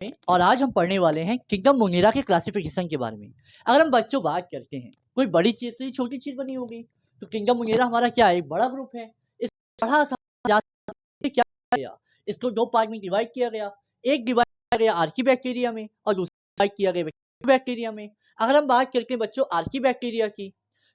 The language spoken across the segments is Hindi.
और आज हम पढ़ने वाले हैं किंगडम मोंगेरा के क्लासिफिकेशन के बारे में। अगर हम बच्चों बात करते हैं कोई बड़ी चीज से छोटी चीज बनी होगी, तो किंगडम मोंगेरा हमारा क्या है, एक बड़ा ग्रुप है। इस बड़ा सा क्या गया, इसको दो पार्ट में डिवाइड किया गया। एक डिवाइड किया गया आर्की बैक्टीरिया में और दूसरा डिवाइड किया गया बैक्टीरिया में। अगर हम बात करते हैं बच्चों आर्की बैक्टीरिया की,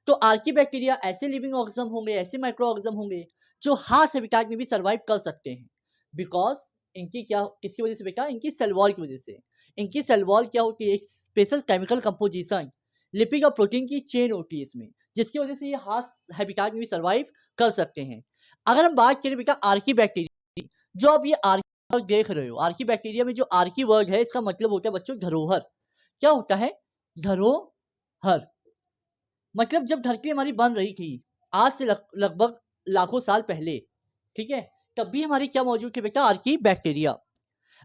तो आर्की बैक्टीरिया ऐसे लिविंग ऑर्गेनिज्म होंगे, ऐसे माइक्रो ऑर्गेनिज्म होंगे जो हार्श हैबिटेट में भी सर्वाइव कर सकते हैं। बिकॉज इनकी क्या, किसकी वजह से बेटा, इनकी सेल वॉल की वजह से। इनकी सेल वॉल क्या होती है, एक स्पेशल केमिकल कंपोजिशन, लिपिड और प्रोटीन की चेन होती है इसमें, जिसकी वजह से ये हार्श हैबिटेट में भी सर्वाइव कर सकते हैं। अगर हम बात करें बेटा आर्की बैक्टीरिया, जो आप ये आर्की वर्ग देख रहे हो, आर्की बैक्टीरिया में जो आर्की वर्ग है, इसका मतलब होता है बच्चों धरोहर। क्या होता है, धरोहर। मतलब जब धरती हमारी बन रही थी आज से लगभग लाखों साल पहले, ठीक है, तब भी हमारी क्या मौजूद थी बेटा, आर्की बैक्टीरिया।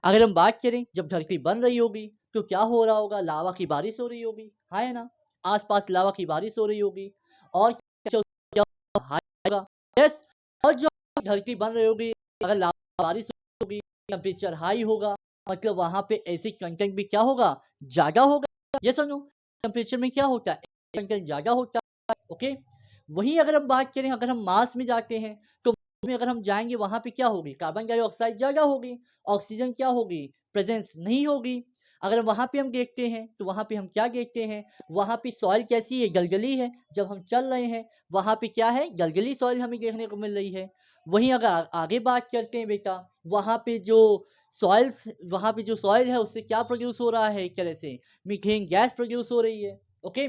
अगर हम बात करें जब धरती बन रही होगी तो क्या हो रहा होगा, लावा की बारिश हो रही होगी, हाँ है ना, आसपास लावा की बारिश हो रही होगी। और क्या होगा, यस, और जो धरती बन रही होगी, अगर लावा की बारिश होगी, टेम्परेचर हाई होगा, मतलब वहां पे एसिड कंटेंट भी क्या होगा, ज्यादा होगा। ये सुनो, टेम्परेचर में क्या होता है, कंटेंट ज्यादा होता है। ओके, वहीं अगर हम बात करें, अगर हम मार्स में जाते हैं तो में अगर हम जाएंगे वहां पे क्या होगी, कार्बन डाइऑक्साइड ज्यादा होगी, ऑक्सीजन क्या होगी, प्रेजेंस नहीं होगी। अगर वहां पे हम देखते हैं तो वहां पे हम क्या देखते हैं, वहां पे सॉइल कैसी है, गलगली है। जब हम चल रहे हैं वहां पे क्या है, गलगली सॉइल हमें देखने को मिल रही है। वहीं अगर आगे बात करते हैं बेटा, वहां पे जो सॉइल्स, वहां पे जो सॉइल है उससे क्या प्रोड्यूस हो रहा है, एक तरह से मीथेन गैस प्रोड्यूस हो रही है। ओके,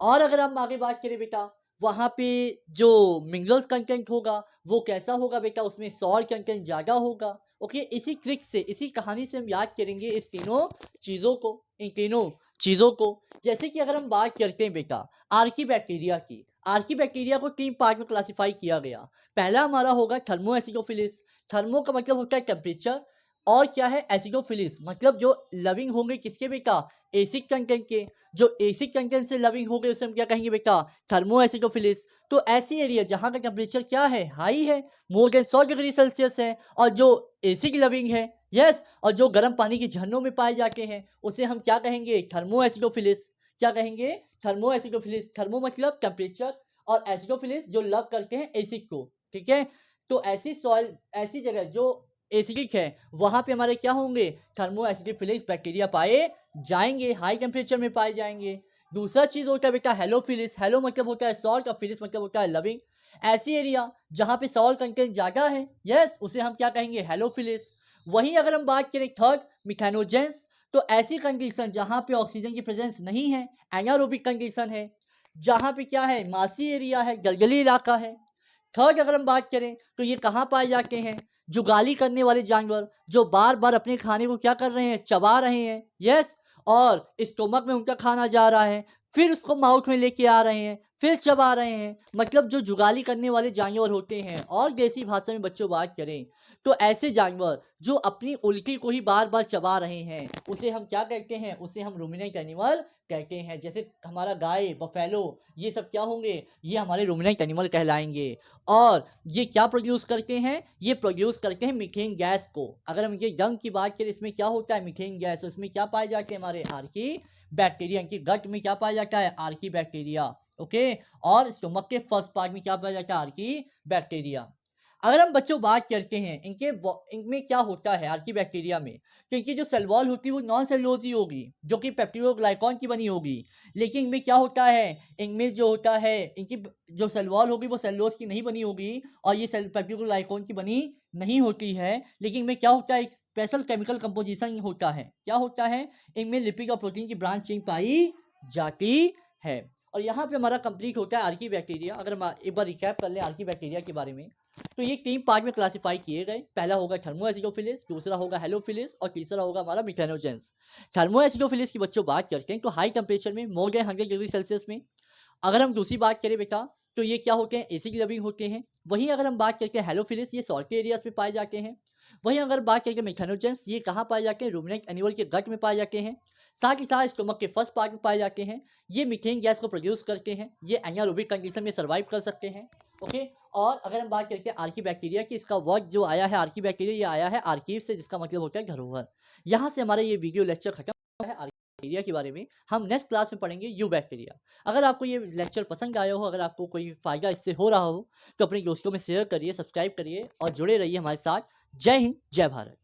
और अगर हम आगे बात करें बेटा, वहां पे जो मिनरल्स कंटेंट होगा वो कैसा होगा बेटा, उसमें सॉल्ट कंटेंट ज्यादा होगा। ओके, इसी ट्रिक से, इसी कहानी से हम याद करेंगे इस तीनों चीजों को, इन तीनों चीजों को। जैसे कि अगर हम बात करते हैं बेटा आर्की बैक्टीरिया की, आर्की बैक्टीरिया को तीन पार्ट में क्लासिफाई किया गया। पहला हमारा होगा थर्मो एसिडोफिलिस। थर्मो का मतलब होता है टेम्परेचर, और क्या है एसिडोफिलिस, मतलब जो लविंग होंगे किसके बेटा, एसिड कंटेंट के। जो एसिड कंटेंट से लविंग हो गए उसे हम क्या कहेंगे बेटा, थर्मो एसिडोफिलिस। तो ऐसी एरिया जहां का टेम्परेचर क्या है, हाई है, मोर देन 100 डिग्री सेल्सियस है, और जो एसिड लविंग है, यस, और जो गर्म पानी के झरनों में पाए जाते हैं उसे हम क्या कहेंगे, थर्मो एसिडोफिलिस। क्या कहेंगे, थर्मो एसिडोफिलिस। थर्मो मतलब टेम्परेचर, और एसिडोफिलिस जो लव करते हैं एसिड को, ठीक है। तो ऐसी सॉइल, ऐसी जगह जो एसिडिक है, वहां पे हमारे क्या होंगे, थर्मो एसिडोफिलिस बैक्टीरिया पाए जाएंगे, हाई टेम्परेचर में पाए जाएंगे। दूसरा चीज होता है बेटा हेलोफिलिस। हेलो मतलब होता है सॉल्ट, और फिलिस मतलब होता है लविंग। ऐसी एरिया जहां पे सॉल्ट कंटेंट ज्यादा है, यस, उसे हम क्या कहेंगे, हेलोफिलिस। वहीं अगर हम बात करें थर्ड, मिथेनोजेंस, तो ऐसी कंडीशन जहां पे ऑक्सीजन की प्रेजेंस नहीं है, एनारोबिक कंडीशन है, जहां पे क्या है, मासी एरिया है, गलगली इलाका है। थर्ड अगर हम बात करें तो ये कहाँ पाए जाते हैं, जुगाली करने वाले जानवर जो बार बार अपने खाने को क्या कर रहे हैं, चबा रहे हैं, यस, और स्टोमक में उनका खाना जा रहा है, फिर उसको माउथ में लेके आ रहे हैं, फिर चबा रहे हैं, मतलब जो जुगाली करने वाले जानवर होते हैं। और देसी भाषा में बच्चों बात करें तो ऐसे जानवर जो अपनी उल्टी को ही बार बार चबा रहे हैं उसे हम क्या कहते हैं, उसे हम रूमिनेंट एनिमल कहते हैं। जैसे हमारा गाय, बफेलो, ये सब क्या होंगे, ये हमारे रूमिनेंट एनिमल कहलाएंगे। और ये क्या प्रोड्यूस करते हैं, ये प्रोड्यूस करते हैं मीथेन गैस को। अगर हम ये यंग की बात करें, इसमें क्या होता है, मीथेन गैस, उसमें क्या पाए जाते हैं, हमारे आर्की बैक्टीरिया। इनकी गट में क्या पाया जाता है, आर्की बैक्टीरिया। ओके, और स्टोमक के फर्स्ट पार्ट में क्या पाया जाता है, आर्की बैक्टीरिया। अगर हम बच्चों बात करते हैं इनमें क्या होता है आर्की बैक्टीरिया में, तो इनकी जो सेल वॉल होती है वो नॉन सेलुलोज ही होगी, जो कि पेप्टिडोग्लाइकॉन की बनी होगी। लेकिन इनमें क्या होता है, इनमें जो होता है, इनकी जो सेल वॉल होगी वो सेलुलोज की नहीं बनी होगी, और ये सेल पेप्टिडोग्लाइकॉन की बनी नहीं होती है। लेकिन इनमें क्या होता है, एक स्पेशल केमिकल कंपोजिशन होता है। क्या होता है, इनमें लिपिड और प्रोटीन की ब्रांच चेन पाई जाती है। और यहाँ पे हमारा कंप्लीट होता है आर्की बैक्टीरिया। अगर हम एक बार रिकैप कर लें आर्की बैक्टीरिया के बारे में, तो ये तीन पार्ट में क्लासिफाई किए गए। पहला होगा थर्मो एसिडोफिलिस, दूसरा होगा हेलोफिलिस, और तीसरा होगा हमारा मिथेनोजेंस। थर्मो एसिडोफिलिस की बच्चों बात करते हैं तो हाई टेम्परेचर में, मोर देन 100 डिग्री सेल्सियस में। अगर हम दूसरी बात करें बेटा, तो ये क्या होते हैं, एसिड लविंग होते हैं। वहीं अगर हम बात करते हैं हेलोफिलिस, ये सॉल्टी एरियाज में पाए जाते हैं। वहीं अगर बात करें मिथेनोजेंस, ये कहाँ पाए जाते हैं, रूमिनेंट एनिमल के गट में पाए जाते हैं, साथ ही साथ स्टोमक के फर्स्ट पार्ट में पाए जाते हैं। ये मीथेन गैस को प्रोड्यूस करते हैं, ये एनारोबिक कंडीशन में सर्वाइव कर सकते हैं। ओके, और अगर हम बात करते हैं आर्की बैक्टीरिया की, इसका वर्ड जो आया है आर्की बैक्टीरिया, ये आया है आर्कीव से, जिसका मतलब होता है धरोहर। यहाँ से हमारा ये वीडियो लेक्चर खत्म हुआ है आर्की बैक्टीरिया के बारे में। हम नेक्स्ट क्लास में पढ़ेंगे यू बैक्टीरिया। अगर आपको ये लेक्चर पसंद आया हो, अगर आपको कोई फ़ायदा इससे हो रहा हो, तो अपने दोस्तों में शेयर करिए, सब्सक्राइब करिए और जुड़े रहिए हमारे साथ। जय हिंद, जय भारत।